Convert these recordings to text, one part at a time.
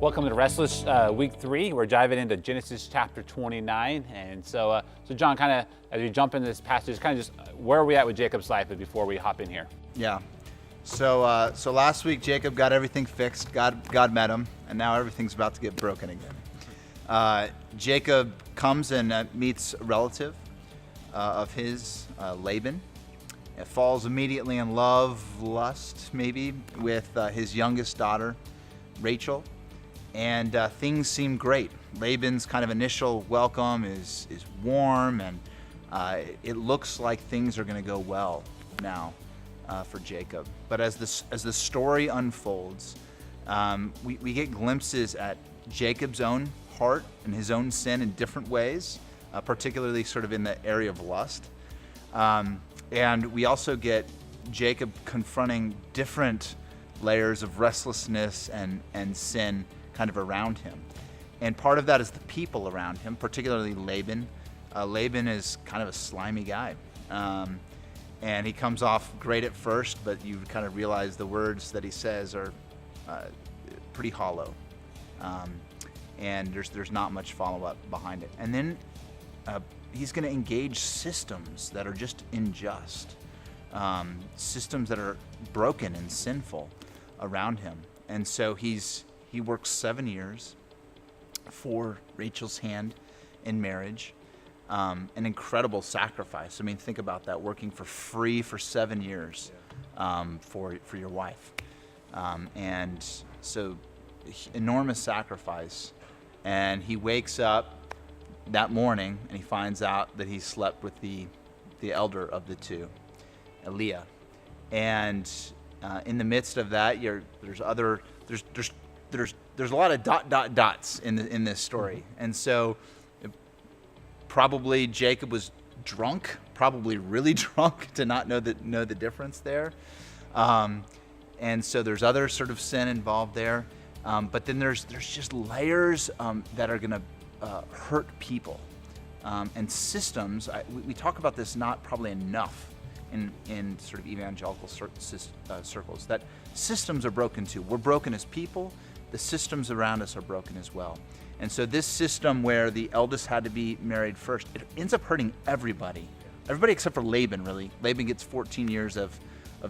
Welcome to Restless Week 3. We're diving into Genesis chapter 29. And so John, kind of as we jump into this passage, kind of just where are we at with Jacob's life before we hop in here? Yeah. So last week Jacob got everything fixed. God met him, and now everything's about to get broken again. Jacob comes and meets a relative of his, Laban. It falls immediately in lust, maybe, with his youngest daughter, Rachel. And things seem great. Laban's kind of initial welcome is warm, and it looks like things are going to go well now for Jacob. But as the story unfolds, we get glimpses at Jacob's own heart and his own sin in different ways, particularly sort of in the area of lust. And we also get Jacob confronting different layers of restlessness and sin kind of around him. And part of that is the people around him, particularly Laban. Laban is kind of a slimy guy. And he comes off great at first, but you kind of realize the words that he says are pretty hollow. And there's not much follow-up behind it. And then he's going to engage systems that are just unjust, systems that are broken and sinful around him. And so he works 7 years for Rachel's hand in marriage, an incredible sacrifice. I mean, think about that, working for free for 7 years for your wife. And so enormous sacrifice. And he wakes up that morning and he finds out that he slept with the elder of the two, Eliah. And in the midst of that, there's a lot of dots in this story. And so probably Jacob was drunk, probably really drunk to not know the difference there. And so there's other sort of sin involved there. But then there's just layers that are going to hurt people and systems. We talk about this not probably enough in sort of evangelical circles, that systems are broken too. We're broken as people. The systems around us are broken as well. And so this system where the eldest had to be married first, it ends up hurting everybody. Everybody except for Laban, really. Laban gets 14 years of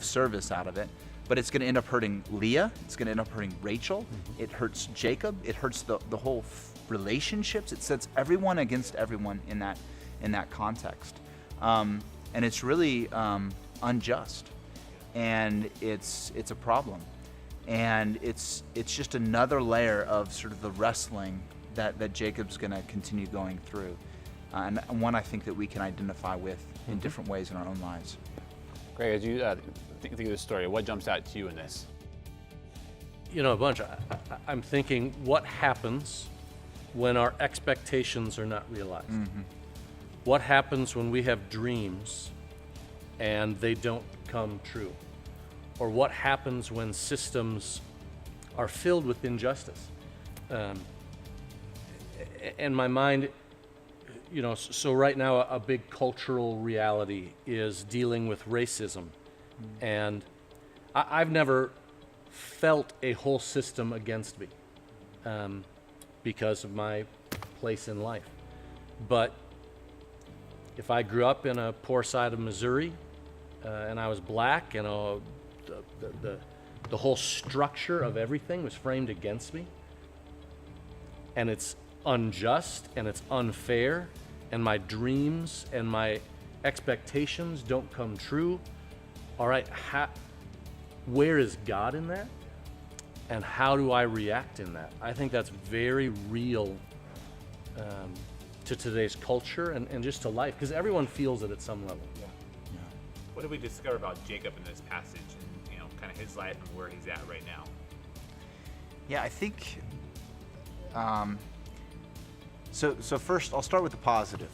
service out of it. But it's going to end up hurting Leah. It's going to end up hurting Rachel. Mm-hmm. It hurts Jacob. It hurts the whole relationships. It sets everyone against everyone in that context. And it's really unjust. And it's a problem. And it's just another layer of sort of the wrestling that Jacob's going to continue going through. And one I think that we can identify with in different ways in our own lives. Greg, as you think of this story, what jumps out to you in this? You know, a bunch. I'm thinking, what happens when our expectations are not realized? Mm-hmm. What happens when we have dreams and they don't come true? Or what happens when systems are filled with injustice? In my mind, you know, so right now a big cultural reality is dealing with racism. And I've never felt a whole system against me because of my place in life. But if I grew up in a poor side of Missouri and I was black, you know, the whole structure of everything was framed against me, and it's unjust and it's unfair, and my dreams and my expectations don't come true. All right, where is God in that? And how do I react in that? I think that's very real to today's culture and just to life, because everyone feels it at some level. Yeah. What do we discover about Jacob in this passage and, you know, kind of his life and where he's at right now? Yeah, I think, so first I'll start with the positive.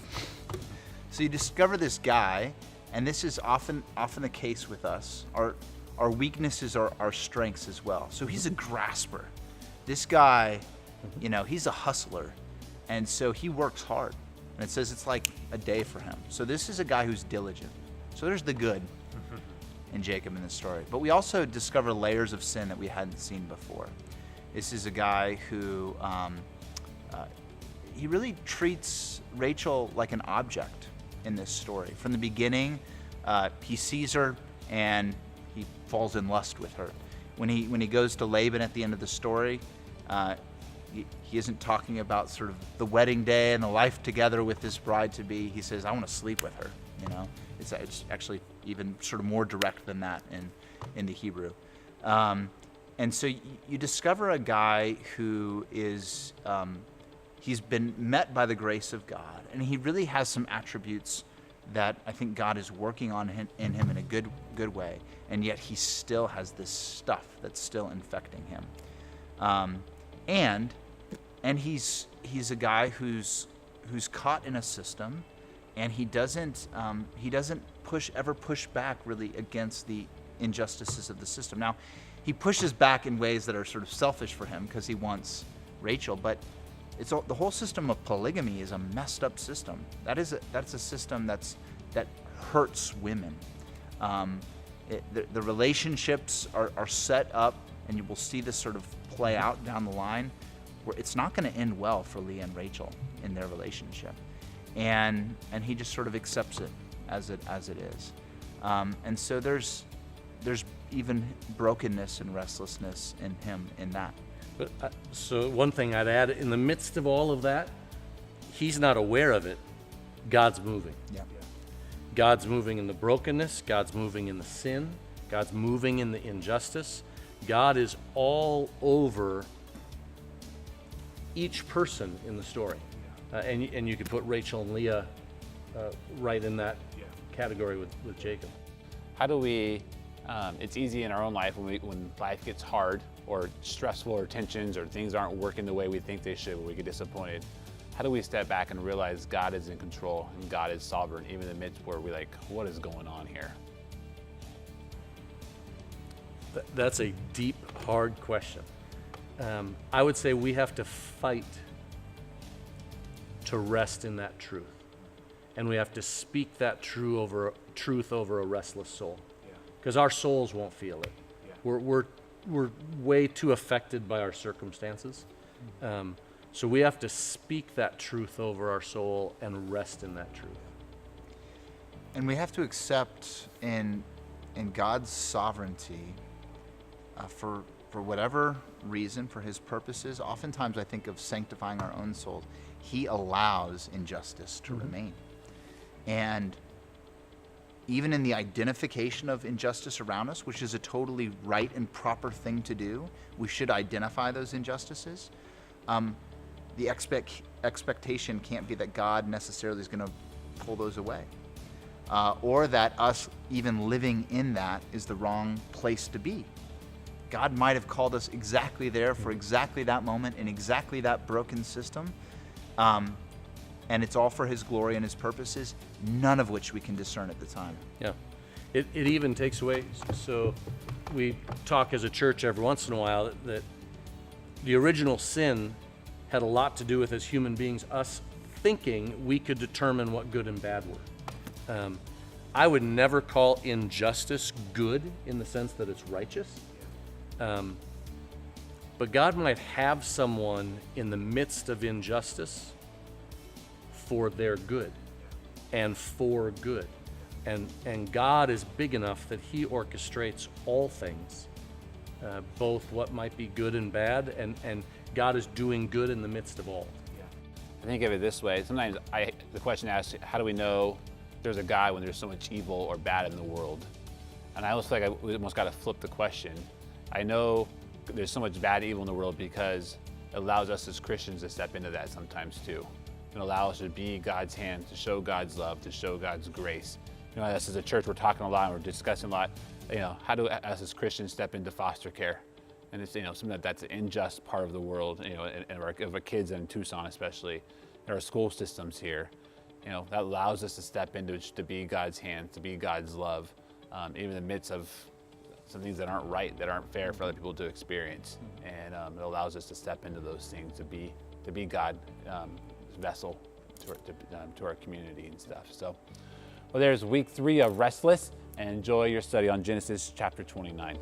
So you discover this guy, and this is often the case with us. Our weaknesses are our strengths as well. So he's a grasper. This guy, you know, he's a hustler. And so he works hard. And it says it's like a day for him. So this is a guy who's diligent. So there's the good in Jacob in this story. But we also discover layers of sin that we hadn't seen before. This is a guy who he really treats Rachel like an object in this story. From the beginning, he sees her and he falls in lust with her. When he goes to Laban at the end of the story, he isn't talking about sort of the wedding day and the life together with this bride-to-be. He says, I want to sleep with her. You know, it's actually even sort of more direct than that in the Hebrew. And so you discover a guy who is, he's been met by the grace of God, and he really has some attributes that I think God is working on in him in a good way, and yet he still has this stuff that's still infecting him. And he's a guy who's caught in a system, and he doesn't ever push back really against the injustices of the system. Now, he pushes back in ways that are sort of selfish for him because he wants Rachel, but the whole system of polygamy is a messed up system. That's a system that hurts women. The relationships are set up, and you will see this sort of play out down the line, where it's not going to end well for Leah and Rachel in their relationship, and he just sort of accepts it as it is, and so there's even brokenness and restlessness in him in that. But so one thing I'd add, in the midst of all of that, he's not aware of it. God's moving. Yeah. God's moving in the brokenness. God's moving in the sin. God's moving in the injustice. God is all over each person in the story. And you could put Rachel and Leah right in that category with Jacob. How do we, it's easy in our own life when life gets hard or stressful or tensions or things aren't working the way we think they should, when we get disappointed. How do we step back and realize God is in control and God is sovereign, even in the midst where we're like, what is going on here? That's a deep, hard question. I would say we have to fight to rest in that truth. And we have to speak that truth over a restless soul. Because our souls won't feel it. We're way too affected by our circumstances. So we have to speak that truth over our soul and rest in that truth. And we have to accept in God's sovereignty, for whatever reason, for his purposes. Oftentimes I think of sanctifying our own souls. He allows injustice to remain. And even in the identification of injustice around us, which is a totally right and proper thing to do, we should identify those injustices. The expectation can't be that God necessarily is going to pull those away, or that us even living in that is the wrong place to be. God might have called us exactly there for exactly that moment in exactly that broken system, and it's all for his glory and his purposes, none of which we can discern at the time. Yeah. It even takes away, so we talk as a church every once in a while that the original sin had a lot to do with, as human beings, us thinking we could determine what good and bad were. I would never call injustice good in the sense that it's righteous. But God might have someone in the midst of injustice for their good and for good. And God is big enough that he orchestrates all things, both what might be good and bad, and God is doing good in the midst of all. I think of it this way. Sometimes the question asks, how do we know there's a God when there's so much evil or bad in the world? And I almost feel like we almost got to flip the question. I know there's so much bad evil in the world because it allows us as Christians to step into that sometimes too. It allows us to be God's hand, to show God's love, to show God's grace. You know, us as a church, we're talking a lot and we're discussing a lot, you know, how do us as Christians step into foster care? And it's, you know, something that's an unjust part of the world, you know, and of our kids in Tucson especially, in our school systems here. You know, that allows us to step into to be God's hand, to be God's love, even in the midst of some things that aren't right, that aren't fair for other people to experience. And it allows us to step into those things, to be God's vessel to our community and stuff. So, well, there's week 3 of Restless, and enjoy your study on Genesis chapter 29.